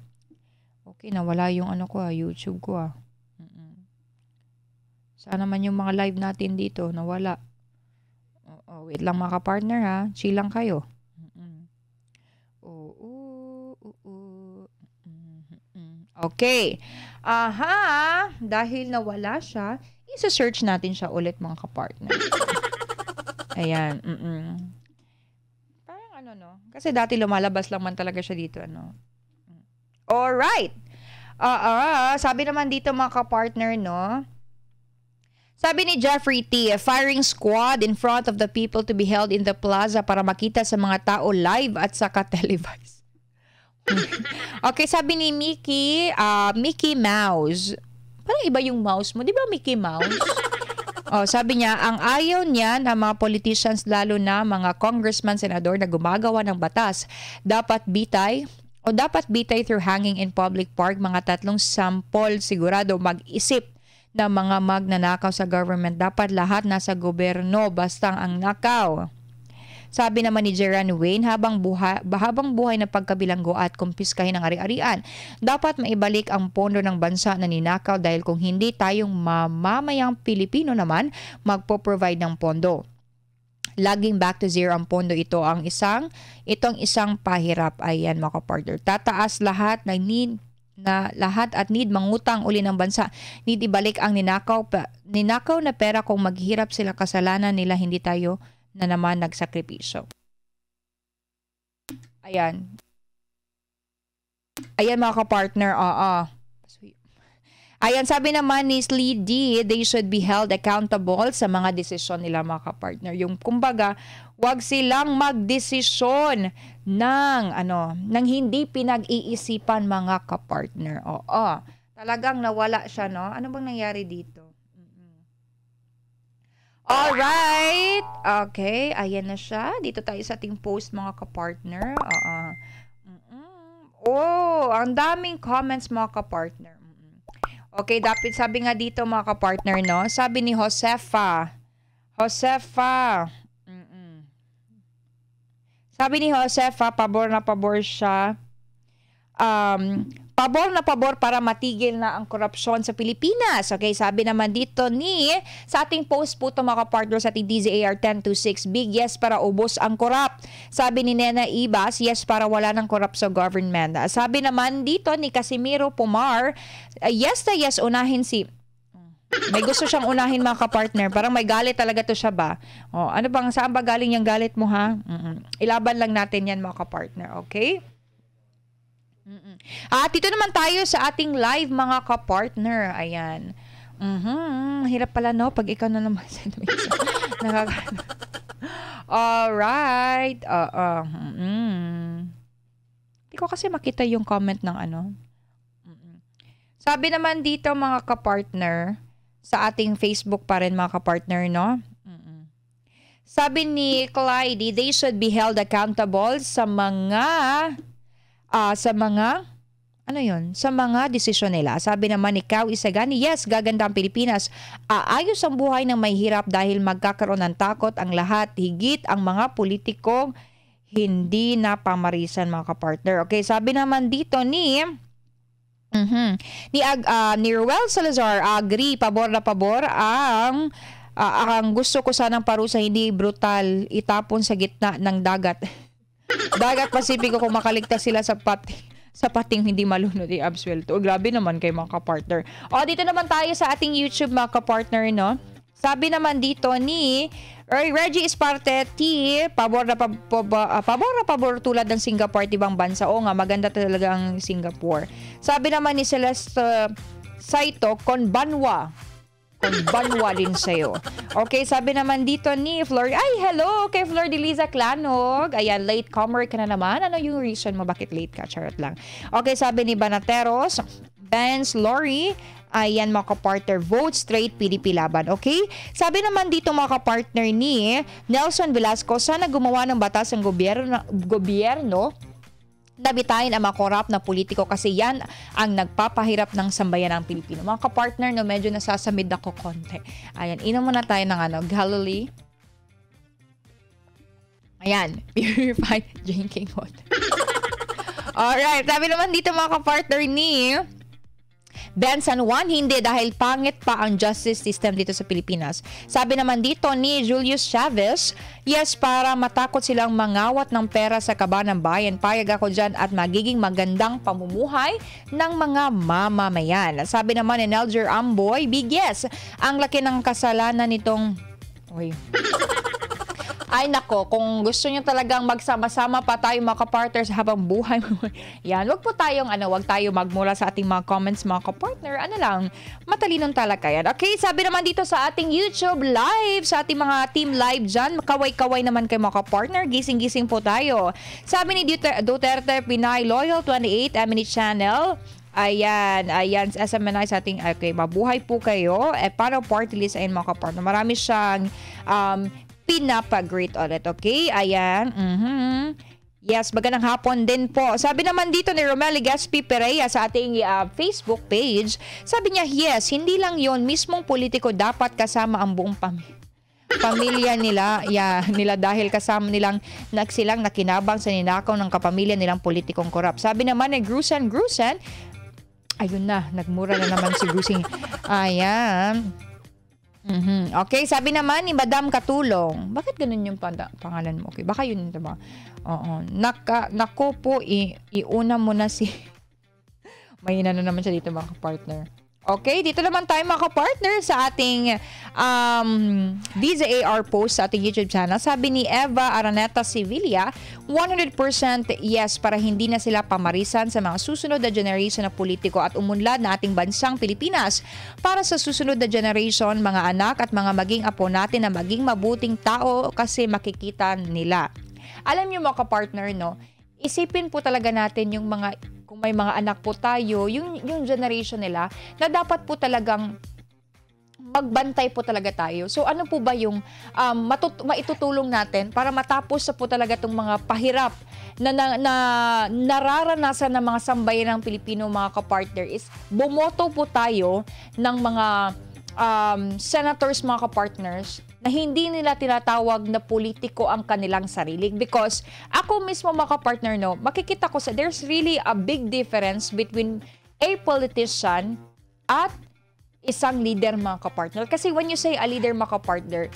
okay, nawala yung ano ko YouTube ko Sana man yung mga live natin dito, nawala. Wait lang mga ka-partner ha, chill lang kayo. Okay, dahil nawala siya, isa-search natin siya ulit mga ka-partner. Ayan. Parang ano no? Kasi dati lumalabas lang man talaga siya dito ano. Alright. Sabi naman dito mga ka-partner no. Sabi ni Jeffrey T, a firing squad in front of the people to be held in the plaza para makita sa mga tao live at saka televised. Okay, sabi ni Mickey Mouse. Parang iba yung mouse mo. Di ba Mickey Mouse? Sabi niya, ang ayaw niya na mga politicians, lalo na mga congressman, senador na gumagawa ng batas, dapat bitay through hanging in public park. Mga 3 sample sigurado mag-isip na mga magnanakaw sa government. Dapat lahat nasa gobyerno, basta ang nakaw. Sabi naman ni Geran Wayne, habang buhay na pagkabilanggo at kumpiskahin ang ari-arian, dapat maibalik ang pondo ng bansa na ninakaw dahil kung hindi, tayong mamamayang Pilipino naman magpo-provide ng pondo. Laging back to zero ang pondo. Itong isang pahirap. Ayan mga partner. Tataas lahat at need mangutang uli ng bansa. Need ibalik ang ninakaw na pera kung maghirap sila, kasalanan nila, hindi tayo na naman nagsakripisyo. Ayan mga ka-partner. Ayan, sabi naman ni Slee D, they should be held accountable sa mga desisyon nila mga ka-partner. Yung kumbaga, wag silang magdesisyon ng hindi pinag-iisipan mga ka-partner. Talagang nawala siya, no? Ano bang nangyari dito? Alright. Okay. Ayan na siya. Dito tayo sa ating post mga kapartner. Ang daming comments mga kapartner. Okay, dapat sabi nga dito mga kapartner, no? Sabi ni Josefa. Sabi ni Josefa, pabor na pabor siya. Pabor na pabor para matigil na ang korupsyon sa Pilipinas. Okay, sabi naman dito sa ating post po ito mga partner sa ating DZAR 1026, big yes para ubos ang korap. Sabi ni Nena Ibas, yes para wala ng korap sa government. Sabi naman dito ni Casimiro Pomar, yes na yes, unahin si... May gusto siyang unahin mga kapartner. Parang may galit talaga to siya ba? Ano bang, saan ba galing yung galit mo ha? Ilaban lang natin yan mga kapartner, okay? At dito naman tayo sa ating live mga ka-partner. Ayan. Hirap pala no pag ikaw na naman sa Alright. Hindi ko kasi makita yung comment ng ano. Sabi naman dito mga ka-partner sa ating Facebook pa rin mga ka-partner, no? Sabi ni Clyde, they should be held accountable sa mga ano yun, sa mga desisyon nila. Sabi naman ni Cao Isagani, yes, gaganda ang Pilipinas. Aayos ang buhay ng may hirap dahil magkakaroon ng takot ang lahat, higit ang mga politikong hindi na pamarisan mga kapartner. Okay, sabi naman dito ni ni Ruel Salazar, agree, pabor na pabor ang gusto ko sanang parusa hindi brutal itapon sa gitna ng dagat. Dagat Pasipiko kung makaligtas sila sa pating hindi malunod i-absuelto. Grabe naman kay mga kapartner. Dito naman tayo sa ating YouTube mga kapartner, no? Sabi naman dito ni Reggie Esparte, pabor na pabor tulad ng Singapore at ibang bansa. Oo nga, maganda talaga ang Singapore. Sabi naman ni Celeste Saito, konbanwa din sa'yo. Okay, sabi naman dito ni Flor, hello kay Flor de Liza Clanog. Ayan, late comer ka na naman. Ano yung reason mo? Bakit late ka? Charot lang. Okay, sabi ni Banateros, Benz Lori, ayan mga kapartner, vote straight PDP laban. Okay? Sabi naman dito mga kapartner ni Nelson Velasco, sana gumawa ng batas ang gobyerno nabitayin ang mga korap na politiko kasi yan ang nagpapahirap ng sambayan ng Pilipino. Mga kapartner, no, medyo nasasamid ako konti. Ayan, inom muna tayo ng Galilee. Ayan, purified drinking water. Alright, sabi naman dito mga kapartner ni Ben San Juan, hindi dahil pangit pa ang justice system dito sa Pilipinas. Sabi naman dito ni Julius Chavez, yes, para matakot silang mangawat ng pera sa kaba ng bayan. Payag ako dyan at magiging magandang pamumuhay ng mga mamamayan. Sabi naman ni Nelger Amboy, big yes, ang laki ng kasalanan nitong... Ay nako, kung gusto niyo talagang magsama-sama pa tayo mga kapartners habang buhay. Yan, wag tayo magmula sa ating mga comments mga kapartner. Ano lang, matalinong talakayan. Okay, sabi naman dito sa ating YouTube live, sa ating mga team live dyan, kaway-kaway naman kayo mga kapartner. Gising-gising po tayo. Sabi ni Duterte Pinay Loyal 28 Emily Channel, Ayan, SMNI sa ating, okay, mabuhay po kayo. Para party list ayun mga kapartner. Marami siyang pinapa-great ulit, okay? Ayan. Yes, magandang hapon din po. Sabi naman dito ni Romeli Gaspi Pereira sa ating Facebook page, sabi niya, yes, hindi lang yon, mismong politiko dapat kasama ang buong pamilya nila dahil kasama silang nakinabang sa ninakaw ng kapamilya nilang politikong korap. Sabi naman ni Grusan, ayun na, nagmura na naman si Grusing. Ayan. Okay, sabi naman ni Madam Katulong, bakit ganun yung pangalan mo? Okay, baka yun diba? Oo. Nako po, iuna mo na si... May na naman siya dito mga partner. Okay, dito naman tayo mga kapartner sa ating DZAR post sa ating YouTube channel. Sabi ni Eva Araneta Sevilla, 100% yes para hindi na sila pamarisan sa mga susunod na generation na politiko at umunlad na ating bansang Pilipinas para sa susunod na generation, mga anak at mga maging apo natin na maging mabuting tao kasi makikita nila. Alam niyo mga kapartner, no? Isipin po talaga natin yung mga, kung may mga anak po tayo, yung generation nila, na dapat po talagang magbantay po talaga tayo. So ano po ba yung maitutulong natin para matapos sa po talaga itong mga pahirap na nararanasan ng mga sambayan ng Pilipino mga kapartner is bumoto po tayo ng mga senators mga kapartners na hindi nila tinatawag na politiko ang kanilang sarili. Because ako mismo mga kapartner, no, makikita ko there's really a big difference between a politician at isang leader mga kapartner. Kasi when you say a leader mga kapartner,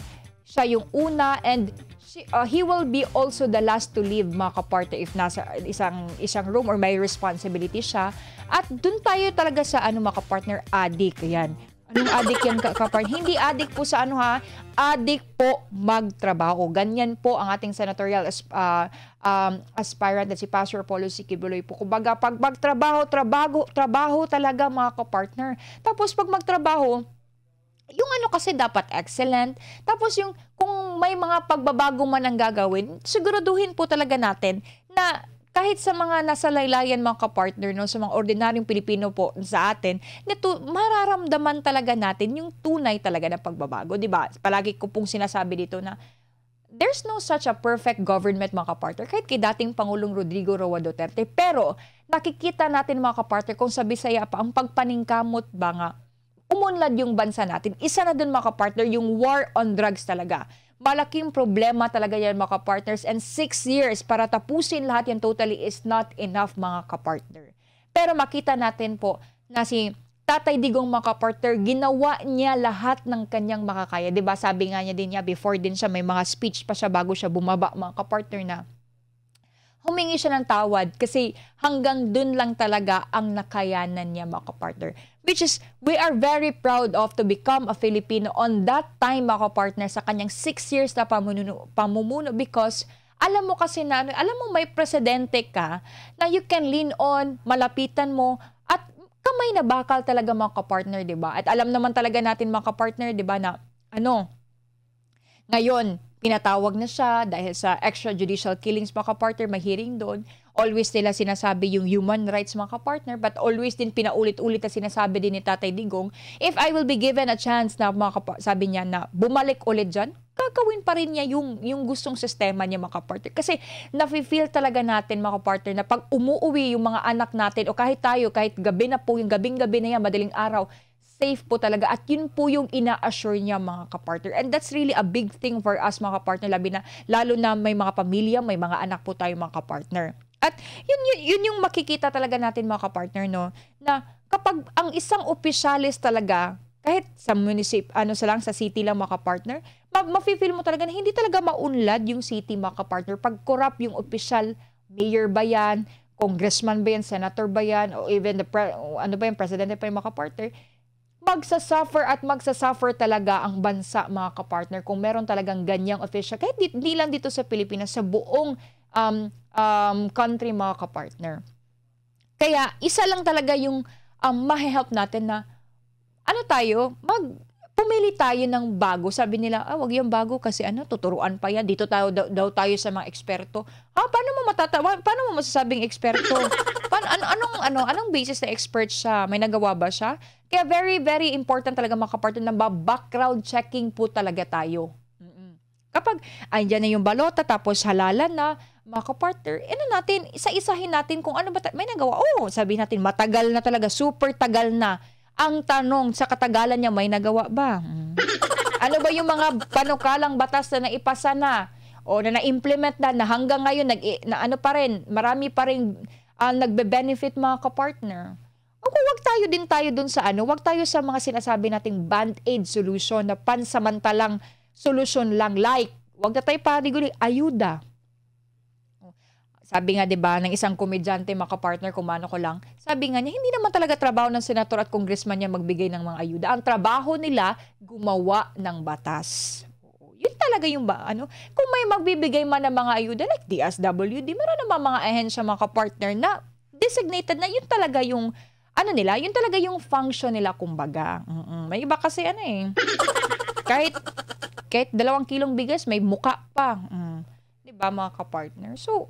siya yung una and he will be also the last to leave mga kapartner if nasa isang room or may responsibility siya. At dun tayo talaga sa mga kapartner, addict. Yan. Anong addict yan kapartner? Hindi addict po sa addict po magtrabaho. Ganyan po ang ating senatorial aspirant na si Pastor Apollo Sikibuloy po. Kumbaga, pag trabaho talaga mga kapartner. Tapos pag magtrabaho, yung kasi dapat excellent. Tapos yung kung may mga pagbabago man ang gagawin, siguraduhin po talaga natin na kahit sa mga nasa laylayan mga kapartner, no, sa mga ordinaryong Pilipino po sa atin, mararamdaman talaga natin yung tunay talaga na pagbabago, di ba? Palagi ko pong sinasabi dito na there's no such a perfect government, mga kapartner, kahit kay dating Pangulong Rodrigo Roa Duterte. Pero nakikita natin, mga kapartner, kung sa Bisaya pa, ang pagpaningkamot ba nga, umunlad yung bansa natin. Isa na dun, mga kapartner, yung war on drugs talaga. Malaking problema talaga yan, mga kapartners. And 6 years para tapusin lahat yan totally is not enough, mga kapartner. Pero makita natin po na si Tatay Digong, mga kapartner, ginawa niya lahat ng kanyang makakaya. Diba? Sabi nga niya din niya, before din siya, may mga speech pa siya bago siya bumaba, mga kapartner, na humingi siya ng tawad kasi hanggang dun lang talaga ang nakayanan niya, mga kapartner. Which is, we are very proud of to become a Filipino on that time, mga kapartner, sa kanyang 6 years na pamumuno because alam mo kasi na, alam mo may presidente ka na you can lean on, malapitan mo, at kamay na bakal talaga, mga kapartner, diba? At alam naman talaga natin, mga kapartner, diba, na ngayon, pinatawag na siya dahil sa extrajudicial killings, mga kapartner, may hearing doon. Always nila sinasabi yung human rights, mga kapartner, but always din pinaulit-ulit na sinasabi din ni Tatay Digong, if I will be given a chance na, sabi niya, na bumalik ulit dyan, gagawin pa rin niya yung gustong sistema niya, mga kapartner. Kasi nafe-feel talaga natin, mga kapartner, na pag umuwi yung mga anak natin, o kahit tayo, kahit gabi na po, yung gabing-gabi na yan, madaling araw, safe po talaga. At yun po yung ina-assure niya, mga kapartner. And that's really a big thing for us, mga kapartner, lalo na may mga pamilya, may mga anak po tayo, mga kapartner. At yun yung makikita talaga natin, mga kapartner, no, na kapag ang isang opisyalis talaga, kahit sa sa city lang, mga kapartner, mafe-feel mo talaga na hindi talaga maunlad yung city, mga kapartner. Pag corrupt yung opisyal, mayor ba yan, congressman ba yan, senator ba yan, o even presidente pa yung, mga kapartner, magsasuffer talaga ang bansa, mga kapartner, kung meron talagang ganyang official. Kahit di lang dito sa Pilipinas, sa buong country, mga kapartner. Kaya, isa lang talaga yung mahe-help natin na pumili tayo ng bago. Sabi nila, wag yung bago kasi tuturuan pa yan. Dito daw tayo sa mga eksperto. Paano mo masasabing eksperto? Anong basis na expert siya? May nagawa ba siya? Kaya very, very important talaga, mga kapartner, na background checking po talaga tayo. Kapag andyan na yung balota tapos halalan na, mga kapartner, natin, isa-isahin natin kung ano ba may nagawa. Sabihin natin, matagal na talaga, super tagal na. Ang tanong, sa katagalan niya, may nagawa ba? Ano ba yung mga panukalang batas na naipasa na? O na na-implement na hanggang ngayon, marami pa rin nagbe-benefit, mga kapartner. Wag tayo dun sa wag tayo sa mga sinasabi nating band-aid solution na pansamantalang solusyon lang. Like, wag na tayo pariguling ayuda. Sabi nga, diba, ng isang komedyante, mga kapartner, kumano ko lang, sabi nga niya, hindi naman talaga trabaho ng senator at congressman niya magbigay ng mga ayuda. Ang trabaho nila, gumawa ng batas. Yun talaga yung kung may magbibigay man ng mga ayuda, like DSWD, meron naman mga ahensya, mga kapartner, na designated na yun talaga yung, yun talaga yung function nila, kumbaga. May iba kasi, kahit 2 kilong bigas, may muka pa. Diba, mga kapartner? So,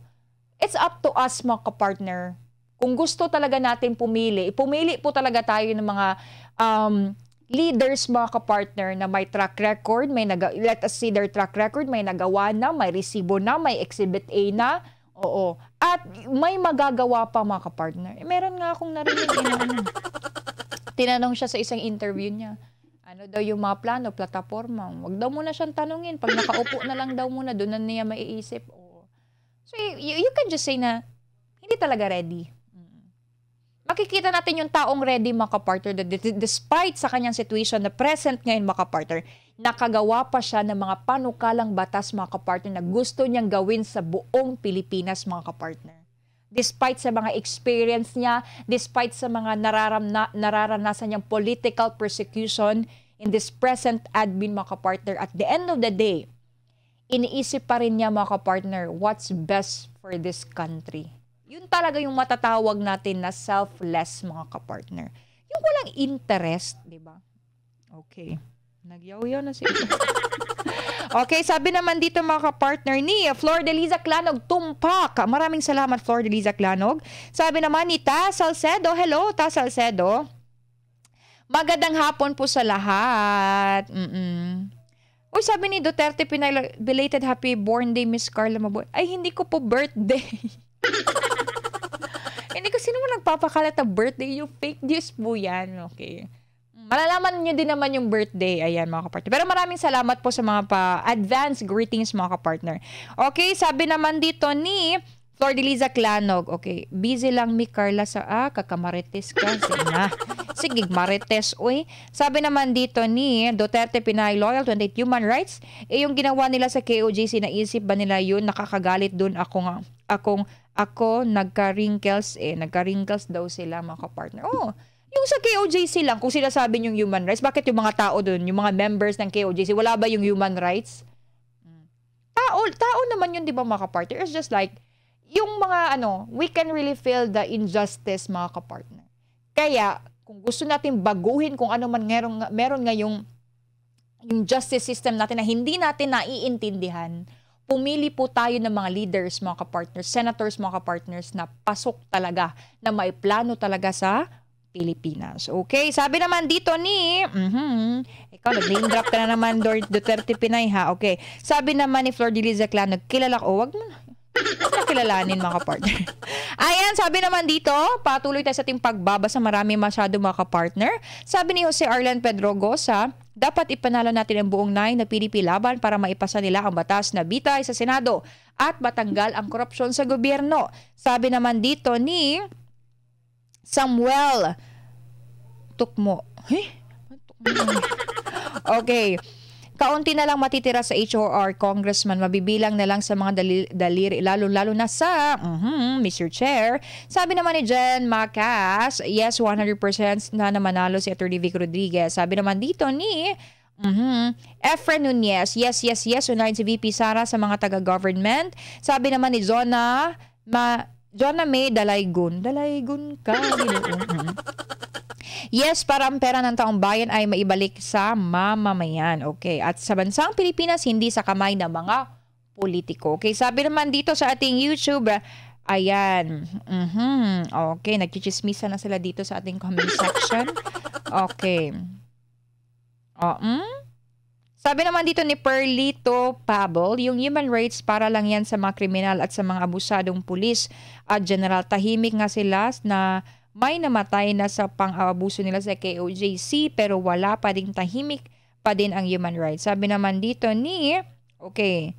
it's up to us, mga kapartner. Kung gusto talaga natin pumili po talaga tayo ng mga leaders, mga kapartner, na may track record, let us see their track record, may nagawa na, may resibo na, may exhibit A na, oo. At may magagawa pa, mga kapartner. Meron nga akong narinig, tinanong siya sa isang interview niya, ano daw yung mga plano, plataforma. Wag daw muna siyang tanungin. Pag nakaupo na lang daw muna, doon na niya maiisip. So, you can just say na, hindi talaga ready. Makikita natin yung taong ready, mga kapartner, despite sa kanyang situation na present ngayon, mga kapartner, nakagawa pa siya ng mga panukalang batas, mga kapartner, na gusto niyang gawin sa buong Pilipinas, mga kapartner. Despite sa mga experience niya, despite sa mga nararanasan niyang political persecution in this present admin, mga kapartner, at the end of the day, iniisip pa rin niya, mga kapartner, what's best for this country. Yun talaga yung matatawag natin na selfless, mga kapartner. Yung walang interest, di ba? Okay. Nagyaw-yaw na siya. Okay, sabi naman dito, mga kapartner, ni Flor de Liza Clanog, tumpak. Maraming salamat, Flor de Liza Clanog. Sabi naman ni Ta Salcedo, hello, Ta Salcedo. Magandang hapon po sa lahat. Uy, sabi ni Duterte Pinay, belated happy born day, Miss Carla Mabuhay. Ay, hindi ko po birthday. Hindi ko, sino mo nagpapakalat na birthday? Yung fake news po yan. Okay. Malalaman nyo din naman yung birthday. Ayan, mga kapartner. Pero maraming salamat po sa mga advance greetings, mga kapartner. Okay, sabi naman dito ni Flor de Liza Clanog. Okay, busy lang mi Carla sa kakamarites ka. Sige, marites, uy. Sabi naman dito ni Duterte Pinay Loyal 28 Human Rights. Yung ginawa nila sa KOJC, naisip ba nila yun? Nakakagalit dun ako nagka-wrinkles nagka-wrinkles daw sila, mga kapartner. Oh, yung sa KOJC lang, kung sila sabi yung human rights, bakit yung mga tao dun, yung mga members ng KOJC, wala ba yung human rights? Tao naman yun, di ba, mga kapartner? It's just like, yung mga we can really feel the injustice, mga kapartner. Kaya, kung gusto natin baguhin kung ano man meron ngayong yung justice system natin na hindi natin naiintindihan, pumili po tayo ng mga leaders, mga kapartners, senators, mga kapartners na pasok talaga, na may plano talaga sa Pilipinas. Okay, sabi naman dito ni ikaw, nag-name drop ka na naman, Duterte Pinay, ha? Okay, sabi naman ni Flor de Liza Clan, nagkilala ko, wag mo na kilalanin, mga kapartner. Ayan, sabi naman dito, patuloy tayo sa ating pagbabasa, marami masyado, mga kapartner. Sabi ni Jose Arlan Pedrogosa, dapat ipanalo natin ang buong 9 na PDP laban para maipasa nila ang batas na bitay sa Senado at matanggal ang korupsyon sa gobyerno. Sabi naman dito ni Samuel Tukmo. Okay. Kaunti na lang matitira sa HOR, Congressman. Mabibilang na lang sa mga daliri, lalo na sa Mr. Chair. Sabi naman ni Jen Macas, yes, 100% na namanalo si Atty. Vic Rodriguez. Sabi naman dito ni Efren Nunez, yes, unahin si VP Sara sa mga taga-government. Sabi naman ni Jonah May Dalaygun ka. Yes, para ang pera ng taong bayan ay maibalik sa mamamayan. Okay. At sa bansang Pilipinas, hindi sa kamay ng mga politiko. Okay. Sabi naman dito sa ating YouTube, ayan. Okay. Nagchichismisa na sila dito sa ating comment section. Okay. Sabi naman dito ni Perlito Pablo, yung human rights para lang yan sa mga kriminal at sa mga abusadong pulis at general. Tahimik nga sila na may namatay na sa pang-abuso nila sa KOJC pero wala pa ding tahimik pa din ang human rights. Sabi naman dito ni, okay,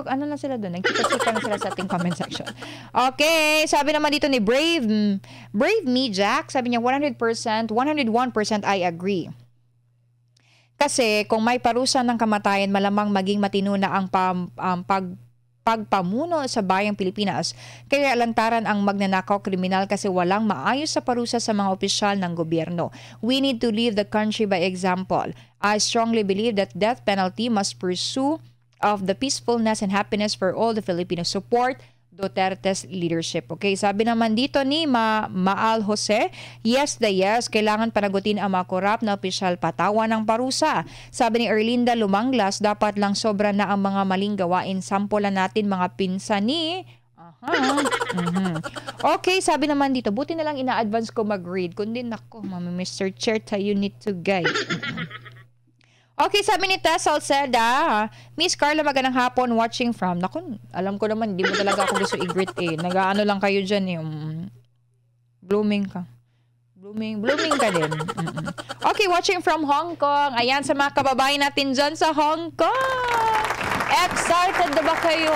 ano na sila doon? Nagkita-chika na sila sa ating comment section. Okay, sabi naman dito ni Brave Me Jack, sabi niya 100%, 101% I agree. Kasi kung may parusa ng kamatayan, malamang maging matino na ang pagpamuno sa bayang Pilipinas. Kaya lantaran ang magnanakaw kriminal kasi walang maayos sa parusa sa mga opisyal ng gobyerno. We need to lead the country by example. I strongly believe that death penalty must pursue of the peacefulness and happiness for all the Filipinos. Support Duterte's leadership. Okay, sabi naman dito ni Maal Jose, yes, kailangan panagutin ang mga korap na opisyal, patawan ng parusa. Sabi ni Erlinda Lumanglas, dapat lang sobra na ang mga maling gawain. Sampulan natin mga pinsan ni Okay, sabi naman dito, buti na lang ina-advance ko mag-read. Kundi nako, Mr. Chair, you need to guide. Okay, sabi ni Tess Salceda, Miss Carla, magandang hapon, watching from. Naku, alam ko naman, hindi mo talaga ako gusto i-greet Nag-ano lang kayo dyan yung blooming ka. Blooming ka din. Okay, watching from Hong Kong. Ayan, sa mga kababayan natin dyan sa Hong Kong. Excited na ba kayo?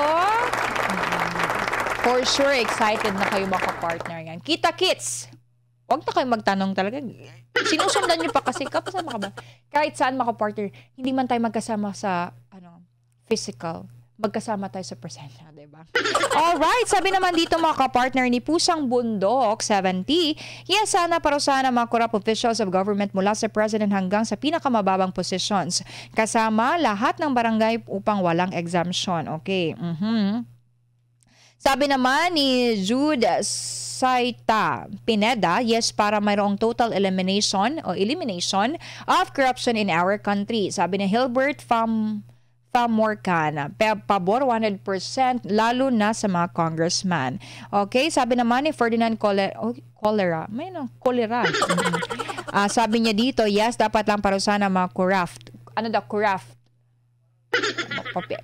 For sure, excited na kayo mga partner yan. Kita-kits! Huwag na kayo magtanong talaga. Sinusundan nyo pa kasi kapasama ka ba? Kahit saan mga partner, hindi man tayo magkasama sa physical. Magkasama tayo sa presensya, diba? Alright, sabi naman dito mga kapartner ni Pusang Bundok 70, yes, sana parusahan ang mga corrupt officials of government mula sa president hanggang sa pinakamababang positions. Kasama lahat ng barangay upang walang exemption. Okay. Sabi naman ni Jude Saita Pineda, yes, para mayroong total elimination of corruption in our country. Sabi ni Hilbert Famorcan, pabor 100%, lalo na sa mga congressman. Okay, sabi naman ni Ferdinand Cholera. Sabi niya dito, yes, dapat lang parusahan ng mga craft.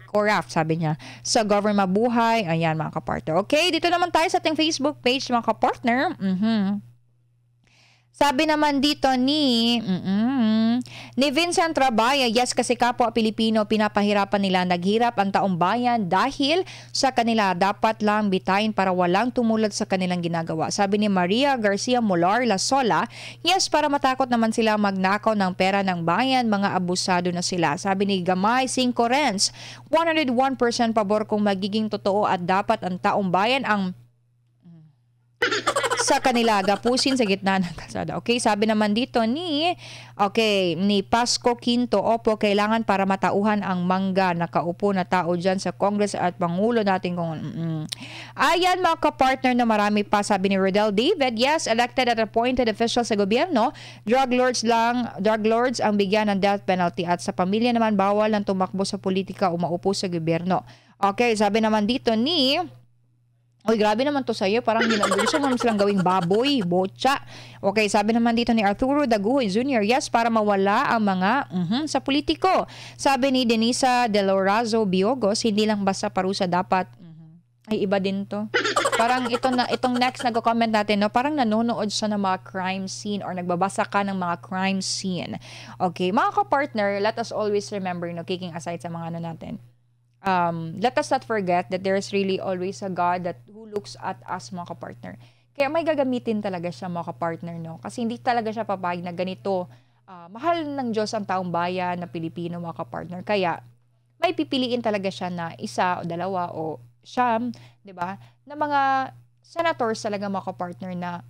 Craft, sabi niya. Sa government mabuhay. Ayan, mga kapartner. Okay, dito naman tayo sa ating Facebook page, mga kapartner. Sabi naman dito ni Vincent Rabaya, yes, kasi kapwa Pilipino, pinapahirapan nila, naghirap ang taong bayan dahil sa kanila, dapat lang bitayin para walang tumulad sa kanilang ginagawa. Sabi ni Maria Garcia Molar Lasola, yes, para matakot naman sila magnakaw ng pera ng bayan, mga abusado na sila. Sabi ni Gamay Cinco Renz, 101% pabor kung magiging totoo at dapat ang taong bayan ang sa kanila gapusin sa gitna ng kalsada. Okay, sabi naman dito ni Pasco Quinto, opo, kailangan para matauhan ang mangga nakaupo na tao dyan sa Congress at Pangulo natin kung Ayan, mga kapartner, na marami pa. Sabi ni Rodel David, yes, elected at appointed officials sa gobyerno, drug lords ang bigyan ng death penalty at sa pamilya naman bawal ng tumakbo sa politika o maupo sa gobyerno. Okay, sabi naman dito ni grabe naman to sa'yo. Parang gusto mo silang gawing baboy, botsa. Okay, sabi naman dito ni Arturo Daguhoy Jr., yes, para mawala ang mga sa politiko. Sabi ni Denisa De Lorazo Biogos, hindi lang basta parusa dapat. Ay, iba din to. Parang itong next nagko-comment natin, no? Parang nanonood siya ng mga crime scene or nagbabasa ka ng mga crime scene. Okay, mga ka-partner, let us always remember, no, kicking aside sa mga natin. Let us not forget that there is really always a God who looks at us, mga kapartner. Kaya may gagamitin talaga siya, mga kapartner, no? Kasi hindi talaga siya papayag na ganito. Mahal ng Diyos ang taong bayan na Pilipino, mga kapartner. Kaya may pipiliin talaga siya na isa o dalawa o siyam, di ba? Na mga senators talaga, mga kapartner, na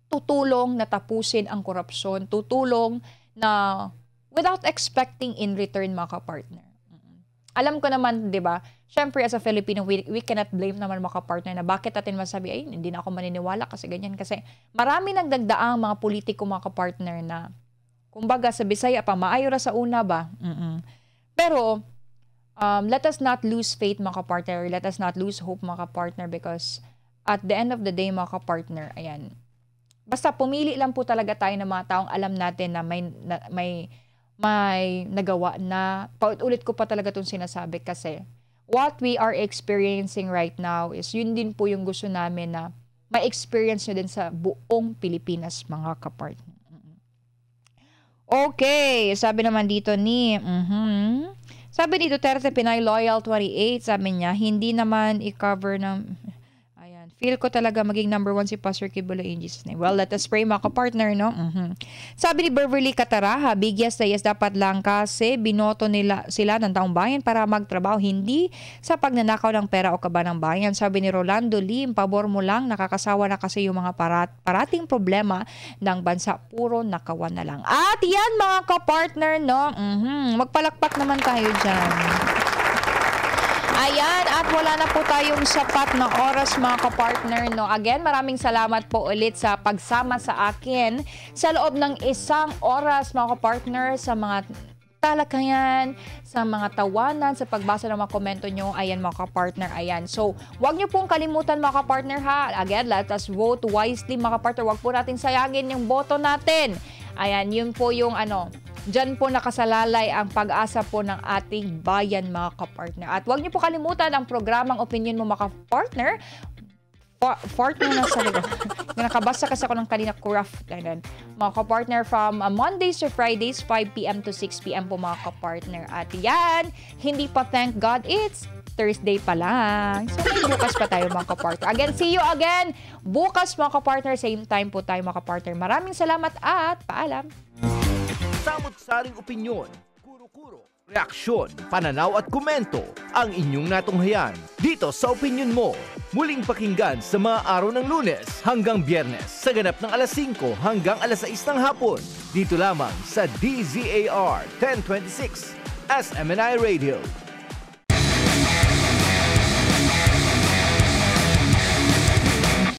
tutulong na tapusin ang korupsyon, tutulong na without expecting in return, mga kapartner. Alam ko naman, di ba, syempre as a Filipino, we cannot blame naman mga partner na bakit natin masabi, ay, hindi na ako maniniwala kasi ganyan. Kasi marami nagdagdaang mga politiko, mga partner na, kumbaga sa Bisaya pa, maayo ra sa una ba? Pero, let us not lose faith, mga partner. Let us not lose hope, mga partner, because at the end of the day, mga partner, ayan, basta pumili lang po talaga tayo ng mga taong alam natin na may nagawa na, paulit-ulit ko pa talaga itong sinasabi kasi what we are experiencing right now is yun din po yung gusto namin na ma-experience nyo din sa buong Pilipinas, mga kapartner. Okay, sabi naman dito ni sabi ni Duterte Pinay Loyal 28, sabi niya, hindi naman i-cover ng feel ko talaga maging number 1 si Pastor Kibuloy in Jesus' name. Well, let us pray, mga kapartner, no? Sabi ni Beverly Cataraha, big yes na yes dapat lang kasi binoto sila ng taong bayan para magtrabaho, hindi sa pagnanakaw ng pera o kaba ng bayan. Sabi ni Rolando Lim, pabor mo lang, nakakasawa na kasi yung mga parating problema ng bansa, puro nakawan na lang. At yan, mga kapartner, no? Magpalakpak naman tayo dyan. Ayan, at wala na po tayong sapat na oras, mga kapartner, no? Again, maraming salamat po ulit sa pagsama sa akin sa loob ng 1 oras, mga kapartner, sa mga talakayan, sa mga tawanan, sa pagbasa ng mga komento nyo. Ayan, mga kapartner, ayan. So, wag nyo pong kalimutan, mga kapartner, ha? Again, let us vote wisely, mga kapartner. Wag po natin sayangin yung boto natin. Ayan, yun po yung dyan po nakasalalay ang pag-asa po ng ating bayan, mga kapartner. At huwag niyo po kalimutan ang programang Opinion Mo, mga kapartner. Partner na sa ligo. Nakabasa kasi ako ng kanina craft. Mga kapartner, from Mondays to Fridays, 5 p.m. to 6 p.m. po, mga kapartner. At yan, hindi pa, thank God, it's Thursday pa lang. So, may bukas pa tayo, mga kapartner. Again, see you again bukas, mga kapartner. Same time po tayo, mga kapartner. Maraming salamat at paalam. Samot-saring opinyon, kuro-kuro, reaksyon, pananaw at komento ang inyong natunghayan dito sa Opinion Mo. Muling pakinggan sa mga araw ng Lunes hanggang Biyernes sa ganap ng alas 5 hanggang alas 6 ng hapon. Dito lamang sa DZAR 1026 SMNI Radio.